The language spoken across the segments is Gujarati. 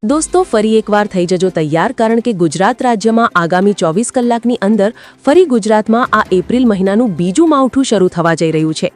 દોસ્તો ફરી એકવાર થઈ જજો તૈયાર કારણ કે ગુજરાત રાજ્યમાં આગામી 24 કલાકની અંદર ફરી ગુજરાતમાં આ એપ્રિલ મહિનાનું બીજું માવઠું શરૂ થવા જઈ રહ્યું છે।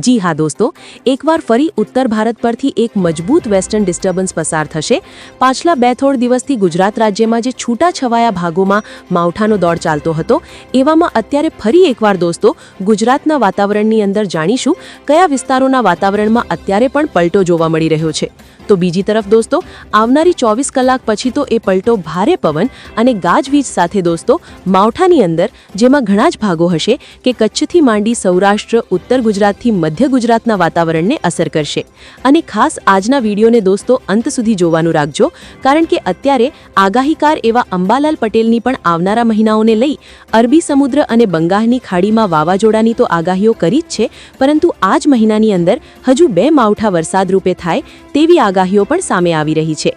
જી હા દોસ્તો, એકવાર ફરી ઉત્તર ભારત પરથી એક મજબૂત વેસ્ટર્ન ડિસ્ટર્બન્સ પસાર થશે। પાછલા 2-3 દિવસથી ગુજરાત રાજ્યમાં જે છૂટાછવાયા ભાગોમાં માવઠાનો દોર ચાલતો હતો, એવામાં અત્યારે ફરી એકવાર દોસ્તો ગુજરાતના વાતાવરણની અંદર જાણીશું કયા વિસ્તારોના વાતાવરણમાં અત્યારે પણ પલટો જોવા મળી રહ્યો છે। તો બીજી તરફ દોસ્તો આવનારી 24 કલાક પછી તો એ પલટો ભારે પવન અને ગાજવીજ સાથે દોસ્તો માવઠાની અંદર જેમાં ઘણા જ ભાગો હશે કે કચ્છથી માંડી સૌરાષ્ટ્ર, ઉત્તર ગુજરાતથી મધ્ય ગુજરાતના વાતાવરણને અસર કરશે। અને ખાસ આજના વિડીયોને દોસ્તો અંત સુધી જોવાનું રાખજો કારણ કે અત્યારે આગાહીકાર એવા અંબાલાલ પટેલની પણ આવનારા મહિનાઓને લઈ અરબી સમુદ્ર અને બંગાળની ખાડીમાં વાવાઝોડાની તો આગાહીઓ કરી જ છે, પરંતુ આ જ મહિનાની અંદર હજુ 2 માવઠા વરસાદ રૂપે થાય તેવી આગાહીઓ પણ સામે આવી રહી છે।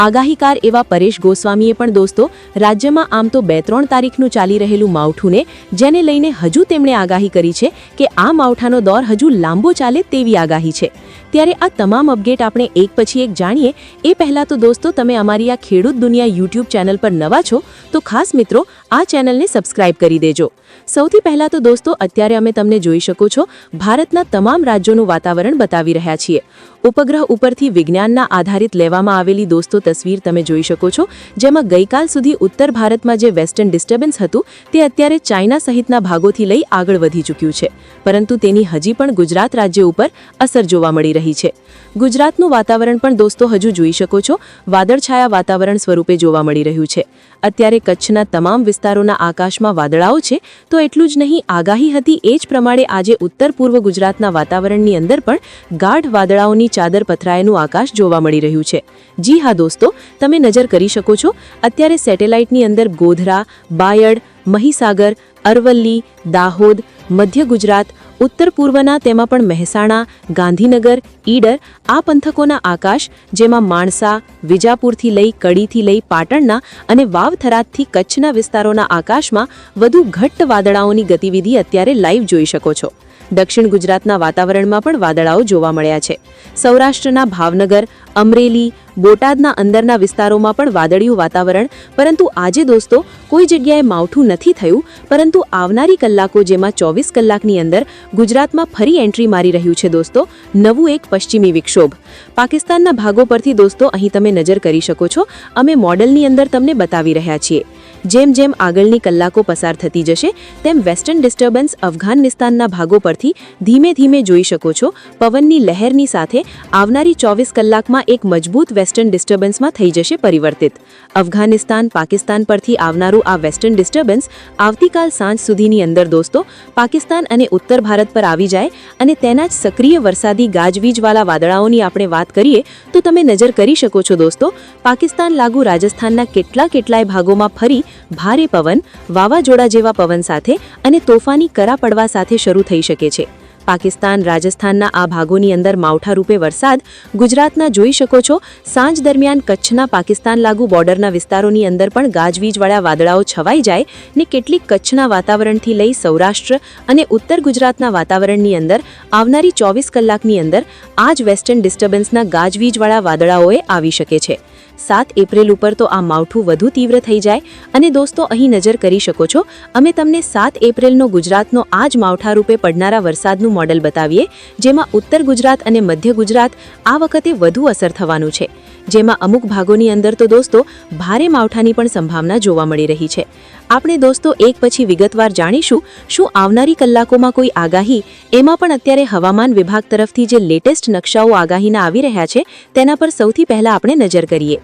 આગાહીકાર એવા પરેશ ગોસ્વામીએ પણ દોસ્તો રાજ્યમાં આમ તો 2-3 તારીખનું ચાલી રહેલું માવઠુંને જેને લઈને હજુ તેમણે આગાહી કરી છે કે આ માવઠાનો દોર હજુ લાંબો ચાલે તેવી આગાહી છે। ત્યારે આ તમામ અપડેટ આપણે એક પછી એક જાણીએ એ પહેલા તો દોસ્તો તમે અમારી આ ખેડૂત દુનિયા YouTube ચેનલ પર નવા છો તો ખાસ મિત્રો આ ચેનલને સબસ્ક્રાઇબ કરી દેજો। સૌથી પહેલા તો દોસ્તો અત્યારે અમે તમને જોઈ શકો છો ભારતના તમામ રાજ્યોનું વાતાવરણ બતાવી રહ્યા છીએ। ઉપગ્રહ ઉપરથી વિજ્ઞાનના આધારિત લેવામાં આવેલી દોસ્તો તસવીર તમે જોઈ શકો છો, જેમાં ગઈકાલ સુધી ઉત્તર ભારતમાં જે વેસ્ટર્ન ડિસ્ટર્બન્સ હતું તે અત્યારે ચાઇના સહિતના ભાગોથી લઈ આગળ વધી ચૂક્યું છે, પરંતુ તેની હજી પણ ગુજરાત રાજ્ય ઉપર અસર જોવા મળી રહી છે। ગુજરાતનું વાતાવરણ પણ દોસ્તો હજુ જોઈ શકો છો વાદળછાયા વાતાવરણ સ્વરૂપે જોવા મળી રહ્યું છે। અત્યારે કચ્છના તમામ વિસ્તારોના આકાશમાં વાદળાઓ છે, તો એટલું જ નહીં આગાહી હતી એ જ પ્રમાણે આજે ઉત્તર પૂર્વ ગુજરાતના વાતાવરણની અંદર પણ ગાઢ વાદળાઓની ચાદર પથરાયેલું આકાશ જોવા મળી રહ્યું છે। જી હા દોસ્તો, તમે નજર કરી શકો છો અત્યારે સેટેલાઇટની અંદર ગોધરા, બાયડ, મહીસાગર, અરવલ્લી, દાહોદ, મધ્ય ગુજરાત, ઉત્તર પૂર્વના તેમાં પણ મહેસાણા, ગાંધીનગર, ઈડર આ પંથકોના આકાશ, જેમાં માણસા, વિજાપુરથી લઈ કડીથી લઈ પાટણના અને વાવ-થરાદથી કચ્છના વિસ્તારોના આકાશમાં વધુ ઘટ્ટ વાદળાઓની ગતિવિધિ અત્યારે લાઈવ જોઈ શકો છો। દક્ષિણ ગુજરાતના વાતાવરણમાં પણ વાદળાઓ જોવા મળ્યા છે। સૌરાષ્ટ્રના ભાવનગર, અમરેલી, બોટાદના અંદરના વિસ્તારોમાં પણ વાદળિયું વાતાવરણ, પરંતુ આજે દોસ્તો કોઈ જગ્યાએ માવઠું નથી થયું, પરંતુ આવનારી કલાકો જેમાં 24 કલાકની અંદર ગુજરાતમાં ફરી એન્ટ્રી મારી રહ્યું છે દોસ્તો નવું એક પશ્ચિમી વિક્ષોભ। પાકિસ્તાનના ભાગો પરથી દોસ્તો અહીં તમે નજર કરી શકો છો, અમે મોડલની અંદર તમને બતાવી રહ્યા છીએ। જેમ જેમ આગળની કલાકો પસાર થતી જશે તેમ વેસ્ટર્ન ડિસ્ટર્બન્સ અફઘાનિસ્તાનના ભાગો પરથી ધીમે ધીમે જોઈ શકો છો પવનની લહેરની સાથે આવનારી 24 કલાકમાં એક મજબૂત વેસ્ટર્ન ડિસ્ટર્બન્સમાં થઈ જશે પરિવર્તિત। અફઘાનિસ્તાન, પાકિસ્તાન પરથી આવનારું આ વેસ્ટર્ન ડિસ્ટર્બન્સ આવતીકાલ સાંજ સુધીની અંદર દોસ્તો પાકિસ્તાન અને ઉત્તર ભારત પર આવી જાય અને તેના જ સક્રિય વરસાદી ગાજવીજવાળા વાદળાઓની આપણે વાત કરીએ તો તમે નજર કરી શકો છો દોસ્તો પાકિસ્તાન લાગુ રાજસ્થાનના કેટલાય ભાગોમાં ફરી ભારે પવન, વાવાઝોડા જેવા પવન સાથે અને તોફાની કરા પડવા સાથે શરૂ થઈ શકે છે। પાકિસ્તાન, રાજસ્થાનના આ ભાગોની અંદર માવઠા રૂપે વરસાદ ગુજરાતના જોઈ શકો છો। સાંજ દરમિયાન કચ્છના પાકિસ્તાન લાગુ બોર્ડરના વિસ્તારોની અંદર પણ ગાજવીજવાળા વાદળાઓ છવાઈ જાય ને કેટલીક કચ્છના વાતાવરણથી લઈ સૌરાષ્ટ્ર અને ઉત્તર ગુજરાતના વાતાવરણની અંદર આવનારી 24 કલાકની અંદર આ જ વેસ્ટર્ન ડિસ્ટર્બન્સના ગાજવીજવાળા વાદળાઓએ આવી શકે છે। 7 એપ્રિલ ઉપર તો આ માવઠું વધુ તીવ્ર થઈ જાય અને દોસ્તો અહીં નજર કરી શકો છો અમે તમને 7 એપ્રિલનો ગુજરાતનો આ જ માવઠા રૂપે પડનારા વરસાદનું મોડેલ બતાવીએ, જેમાં ઉત્તર ગુજરાત અને મધ્ય ગુજરાત આ વખતે વધુ અસર થવાનું છે, જેમાં અમુક ભાગોની અંદર તો દોસ્તો ભારે માવઠાની પણ સંભાવના જોવા મળી રહી છે। આપણે દોસ્તો એક પછી વિગતવાર જાણીશું શું આવનારી કલાકોમાં કોઈ આગાહી, એમાં પણ અત્યારે હવામાન વિભાગ તરફથી જે લેટેસ્ટ નકશાઓ આગાહીના આવી રહ્યા છે તેના પર સૌથી પહેલા આપણે નજર કરીએ।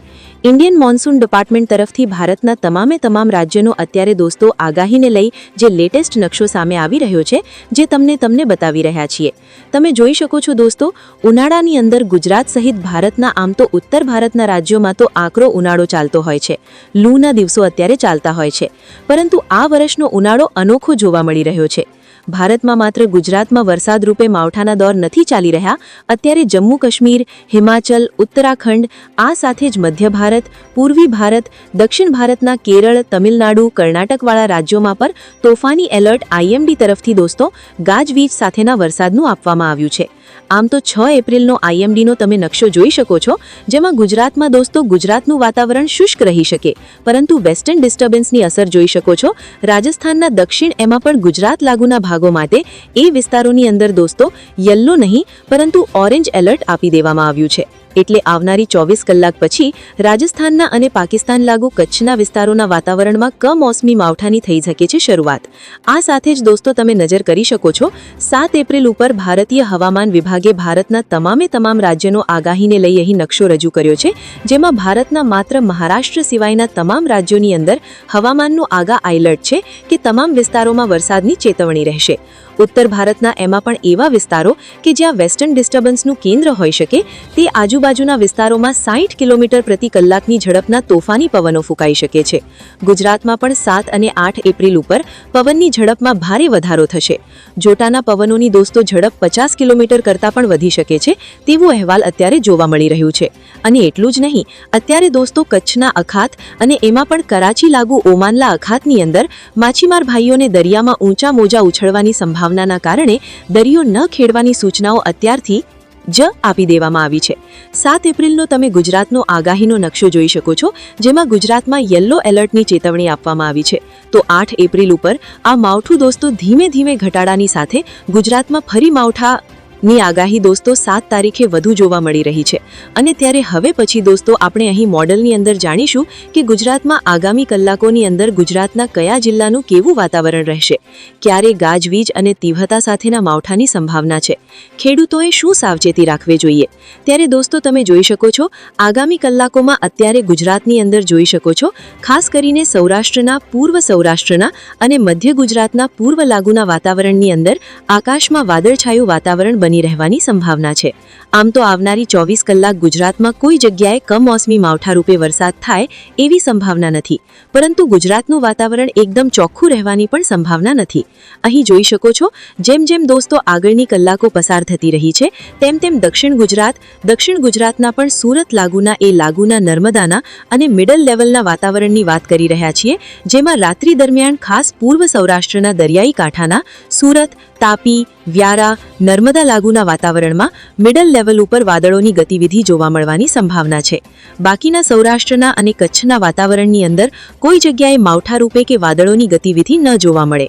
ઇન્ડિયન મોન્સૂન ડિપાર્ટમેન્ટ તરફથી ભારતના તમામ રાજ્યોનો અત્યારે દોસ્તો આગાહીને લઈ જે લેટેસ્ટ નકશો સામે આવી રહ્યો છે જે તમને બતાવી રહ્યા છીએ। તમે જોઈ શકો છો દોસ્તો ઉનાળાની અંદર ગુજરાત સહિત ભારતના આમ તો ઉત્તર ભારતના રાજ્યોમાં તો આકરો ઉનાળો ચાલતો હોય છે, લૂના દિવસો અત્યારે ચાલતા હોય છે, પરંતુ આ વર્ષનો ઉનાળો અનોખો જોવા મળી રહ્યો છે। ભારતમાં માત્ર ગુજરાતમાં વરસાદ રૂપે માવઠાના દોર નથી ચાલી રહ્યા, અત્યારે જમ્મુ કાશ્મીર, હિમાચલ, ઉત્તરાખંડ આ સાથે જ મધ્ય ભારત, પૂર્વી ભારત, દક્ષિણ ભારતના કેરળ, તમિલનાડુ, કર્ણાટકવાળા રાજ્યોમાં પર તોફાની એલર્ટ IMD તરફથી દોસ્તો ગાજવીજ સાથેના વરસાદનું આપવામાં આવ્યું છે। આમ તો 6 એપ્રિલનો આઈએમડીનો તમે નકશો જોઈ શકો છો, જેમાં ગુજરાતમાં દોસ્તો ગુજરાતનું વાતાવરણ શુષ્ક રહી શકે, પરંતુ વેસ્ટર્ન ડિસ્ટર્બન્સની અસર જોઈ શકો છો. રાજસ્થાનના દક્ષિણ એમાં પણ ગુજરાત લાગુના ભાગો માટે એ વિસ્તારોની અંદર દોસ્તો યલો નહીં પરંતુ ઓરેન્જ એલર્ટ આપી દેવામાં આવ્યું છે. એટલે આવનારી 24 કલાક પછી રાજસ્થાનના અને પાકિસ્તાન લાગુ કચ્છના વિસ્તારોના વાતાવરણમાં કમોસમી માવઠાની થઈ શકે છે શરૂઆત. આ સાથે જ દોસ્તો તમે નજર કરી શકો છો 7 એપ્રિલ ઉપર ભારતીય હવામાન વિભાગે ભારતના તમામ રાજ્યોનો આગાહીને લઈ અહીં નકશો રજૂ કર્યો છે, જેમાં ભારતના માત્ર મહારાષ્ટ્ર સિવાયના તમામ રાજ્યોની અંદર હવામાનનું આગાહ એલર્ટ છે કે તમામ વિસ્તારોમાં વરસાદની ચેતવણી રહેશે. ઉત્તર ભારતના એમાં પણ એવા વિસ્તારો કે જ્યાં વેસ્ટર્ન ડિસ્ટર્બન્સનું કેન્દ્ર હોઈ શકે તે આજુબાજુના વિસ્તારોમાં 60 કિલોમીટર પ્રતિ કલાકની ઝડપના તોફાની પવનો ફૂંકાઈ શકે છે. ગુજરાતમાં પણ 7 અને 8 એપ્રિલ ઉપર પવનની ઝડપમાં ભારે વધારો થશે. જોટાના પવનોની દોસ્તો ઝડપ 50 કિલોમીટર કરતાં પણ વધી શકે છે તેવું અહેવાલ અત્યારે જોવા મળી રહ્યું છે. અને એટલું જ નહીં, અત્યારે દોસ્તો કચ્છના અખાત અને એમાં પણ કરાચી લાગુ ઓમાનલા અખાતની અંદર માછીમાર ભાઈઓને દરિયામાં ઊંચા મોજા ઉછળવાની સંભાવનાના કારણે દરિયો ન ખેડવાની સૂચનાઓ અત્યારથી જ આપી દેવામાં આવી છે. 7 એપ્રિલનો તમે ગુજરાતનો આગાહીનો નકશો જોઈ શકો છો, જેમાં ગુજરાતમાં યલો એલર્ટની ચેતવણી આપવામાં આવી છે. તો 8 એપ્રિલ ઉપર આ માવઠું દોસ્તો ધીમે ધીમે ઘટાડાની સાથે ગુજરાતમાં ફરી માવઠાની આગાહી દોસ્તો 7 તારીખે વધુ જોવા મળી રહી છે. અને ત્યારે હવે પછી દોસ્તો આપણે અહીં મોડલની અંદર જાણીશું કે ગુજરાતમાં આગામી કલાકોની અંદર ગુજરાતના કયા જિલ્લાનું કેવું વાતાવરણ રહેશે, ક્યારે ગાજવીજ અને તીવ્રતા સાથેના માવઠાની સંભાવના છે, ખેડૂતોએ શું સાવચેતી રાખવી જોઈએ. ત્યારે દોસ્તો તમે જોઈ શકો છો આગામી કલાકોમાં અત્યારે ગુજરાતની અંદર જોઈ શકો છો ખાસ કરીને સૌરાષ્ટ્રના, પૂર્વ સૌરાષ્ટ્રના અને મધ્ય ગુજરાતના પૂર્વ લાગુના વાતાવરણની અંદર આકાશમાં વાદળછાયું વાતાવરણ બની રહેવાની સંભાવના છે. આમ તો આવનારી 24 કલાક ગુજરાતમાં કોઈ જગ્યાએ કમોસમી માવઠા રૂપે વરસાદ થાય એવી સંભાવના નથી, પરંતુ ગુજરાતનું વાતાવરણ એકદમ ચોખ્ખું રહેવાની પણ સંભાવના નથી. અહીં જોઈ શકો છો જેમ જેમ દોસ્તો આગળની કલાકો પસાર થતી રહી છે તેમ તેમ દક્ષિણ ગુજરાતના પણ સુરત લાગુના નર્મદાના અને મિડલ લેવલના વાતાવરણની વાત કરી રહ્યા છીએ, જેમાં રાત્રિ દરમિયાન ખાસ પૂર્વ સૌરાષ્ટ્રના દરિયાઈ કાંઠાના સુરત, તાપી, વ્યારા, નર્મદા લાગુના વાતાવરણમાં મિડલ લેવલ ઉપર વાદળોની ગતિવિધિ જોવા મળવાની સંભાવના છે. બાકીના સૌરાષ્ટ્રના અને કચ્છના વાતાવરણની અંદર કોઈ જગ્યાએ માવઠા રૂપે કે વાદળોની ગતિવિધિ ન જોવા મળે.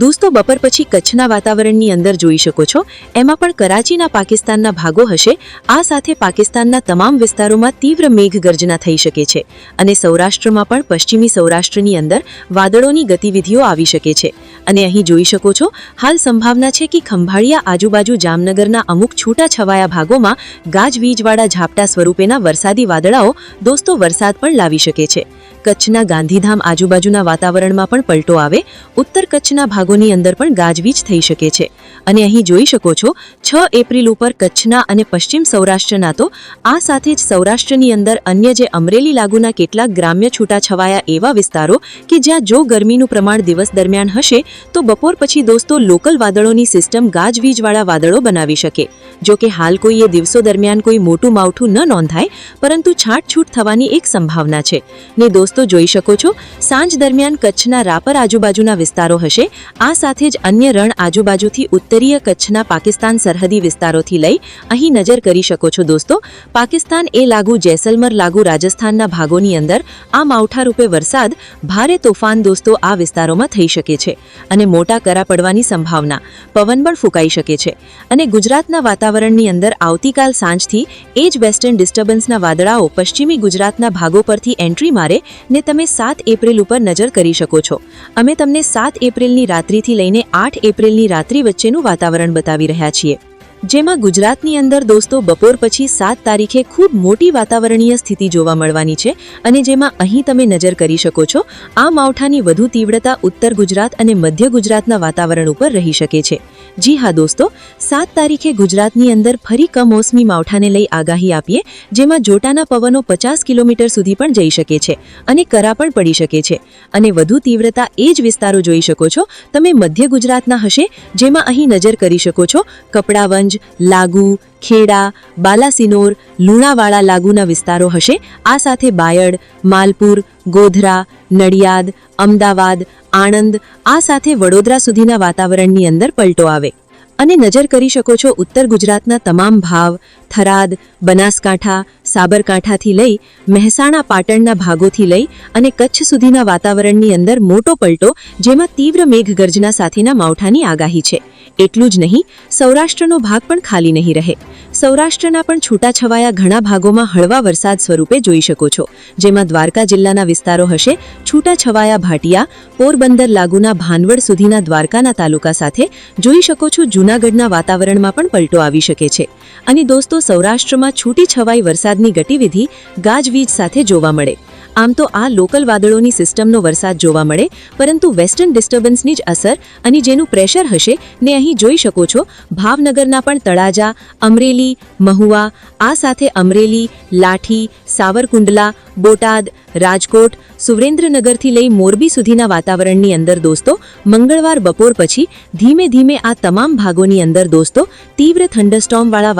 દોસ્તો બપોર પછી કચ્છના વાતાવરણની અંદર જોઈ શકો છો એમાં પણ કરાચીના પાકિસ્તાનના ભાગો હશે. આ સાથે પાકિસ્તાનના તમામ વિસ્તારોમાં તીવ્ર મેઘગર્જના થઈ શકે છે અને સૌરાષ્ટ્રમાં પણ પશ્ચિમી સૌરાષ્ટ્રની અંદર વાદળોની ગતિવિધિઓ આવી શકે છે. અને અહીં જોઈ શકો છો હાલ સંભાવના છે કે ખંભાળિયા આજુબાજુ જામનગરના અમુક છૂટાછવાયા ભાગોમાં ગાજવીજવાળા ઝાપટા સ્વરૂપેના વરસાદી વાદળાઓ દોસ્તો વરસાદ પણ લાવી શકે છે. કચ્છના ગાંધીધામ આજુબાજુના વાતાવરણમાં પણ પલટો આવે, ઉત્તર કચ્છના ભાગોની અંદર પણ ગાજવીજ થઈ શકે છે. અને અહીં જોઈ શકો છો 6 એપ્રિલ ઉપર કચ્છના અને પશ્ચિમ સૌરાષ્ટ્રના તો આ સાથે જ સૌરાષ્ટ્રની અંદર અન્ય જે અમરેલી લાગુના કેટલાક ગ્રામ્ય છૂટાછવાયા એવા વિસ્તારો કે જ્યાં જો ગરમીનું પ્રમાણ દિવસ દરમિયાન હશે તો બપોર પછી દોસ્તો લોકલ વાદળોની સિસ્ટમ ગાજવીજવાળા વાદળો બનાવી શકે. જો કે હાલ કોઈએ દિવસો દરમિયાન કોઈ મોટું માવઠું ન નોંધાય, પરંતુ છાંટછૂટ થવાની એક સંભાવના છે. ને દોસ્તો જોઈ શકો છો સાંજ દરમિયાન કચ્છના રાપર આજુબાજુના વિસ્તારો હશે. આ સાથે જ અન્ય રણ આજુબાજુથી ઉત્તરીય કચ્છના પાકિસ્તાન સરહદી વિસ્તારોથી લઈ અહીં નજર કરી શકો છો દોસ્તો. પાકિસ્તાન એ લાગુ જેસલમર લાગુ રાજસ્થાનના ભાગોની અંદર આ માવઠા રૂપે વરસાદ, ભારે તોફાન દોસ્તો આ વિસ્તારોમાં થઈ શકે છે અને મોટા કરા પડવાની સંભાવના, પવન પણ ફૂંકાઈ શકે છે. અને ગુજરાતના વાતાવરણની અંદર આવતીકાલ સાંજથી એ જ વેસ્ટર્ન ડિસ્ટર્બન્સના વાદળાઓ પશ્ચિમી ગુજરાતના ભાગો પરથી એન્ટ્રી મારે ને તમે 7 એપ્રિલ ઉપર નજર કરી શકો છો. અમે તમને 7 એપ્રિલની રાત્રિથી લઈને 8 એપ્રિલની રાત્રિ વચ્ચેનું વાતાવરણ બતાવી રહ્યા છીએ, જેમાં ગુજરાતની અંદર દોસ્તો બપોર પછી 7 તારીખે ખૂબ મોટી વાતાવરણીય સ્થિતિ જોવા મળવાની છે. અને જેમાં અહીં તમે નજર કરી શકો છો આ માવઠાની વધુ તીવ્રતા ઉત્તર ગુજરાત અને મધ્ય ગુજરાતના વાતાવરણ ઉપર રહી શકે છે. જી હા દોસ્તો, 7 તારીખે ગુજરાતની અંદર ફરી કમોસમી માવઠાને લઈ આગાહી આપીએ, જેમાં જોટાના પવનો 50 કિલોમીટર સુધી પણ જઈ શકે છે અને કરા પણ પડી શકે છે. અને વધુ તીવ્રતા એ જ વિસ્તારો જોઈ શકો છો તમે મધ્ય ગુજરાતના હશે, જેમાં અહીં નજર કરી શકો છો કપડાવંજ, લાગુ, ખેડા, બાલાસિનોર, લુણાવાડા લાગુના વિસ્તારો હશે. આ સાથે બાયડ, માલપુર, ગોધરા, નડિયાદ, અમદાવાદ, આણંદ, આ સાથે વડોદરા સુધીના વાતાવરણની અંદર પલટો આવે. અને નજર કરી શકો છો ઉત્તર ગુજરાતના તમામ ભાવ, થરાદ, બનાસકાંઠા, સાબરકાંઠાથી લઈ મહેસાણા પાટણના ભાગોથી લઈ અને કચ્છ સુધીના વાતાવરણની અંદર મોટો પલટો, જેમાં તીવ્ર મેઘગર્જના સાથેના માવઠાની આગાહી છે. એટલું જ નહીં, સૌરાષ્ટ્રનો ભાગ પણ ખાલી નહીં રહે. સૌરાષ્ટ્રના પણ છૂટાછવાયા ઘણા ભાગોમાં હળવા વરસાદ સ્વરૂપે જોઈ શકો છો, જેમાં દ્વારકા જિલ્લાના વિસ્તારો હશે, છૂટાછવાયા ભાટિયા, પોરબંદર લાગુના ભાનવડ સુધીના દ્વારકાના તાલુકા સાથે જોઈ શકો છો. જૂનાગઢના વાતાવરણમાં પણ પલટો આવી શકે છે. અને દોસ્તો, સૌરાષ્ટ્રમાં છૂટી છવાઈ વરસાદની ગતિવિધિ ગાજવીજ સાથે જોવા મળે. આમ તો આ લોકલ વાદળોની સિસ્ટમનો વરસાદ જોવા મળે, પરંતુ વેસ્ટર્ન ડિસ્ટર્બન્સની જ અસર અને જેનું પ્રેશર હશે ને અહીં જોઈ શકો છો. ભાવનગરના પણ તળાજા, અમરેલી, મહુવા, આ સાથે અમરેલી, લાઠી, સાવરકુંડલા, બોટાદ, રાજકોટ, સુરેન્દ્રનગરથી લઈ મોરબી સુધીના વાતાવરણની અંદર દોસ્તો મંગળવાર બપોર પછી ધીમે ધીમે આ તમામ ભાગોની અંદર દોસ્તો તીવ્ર થંડરસ્ટોર્મવાળા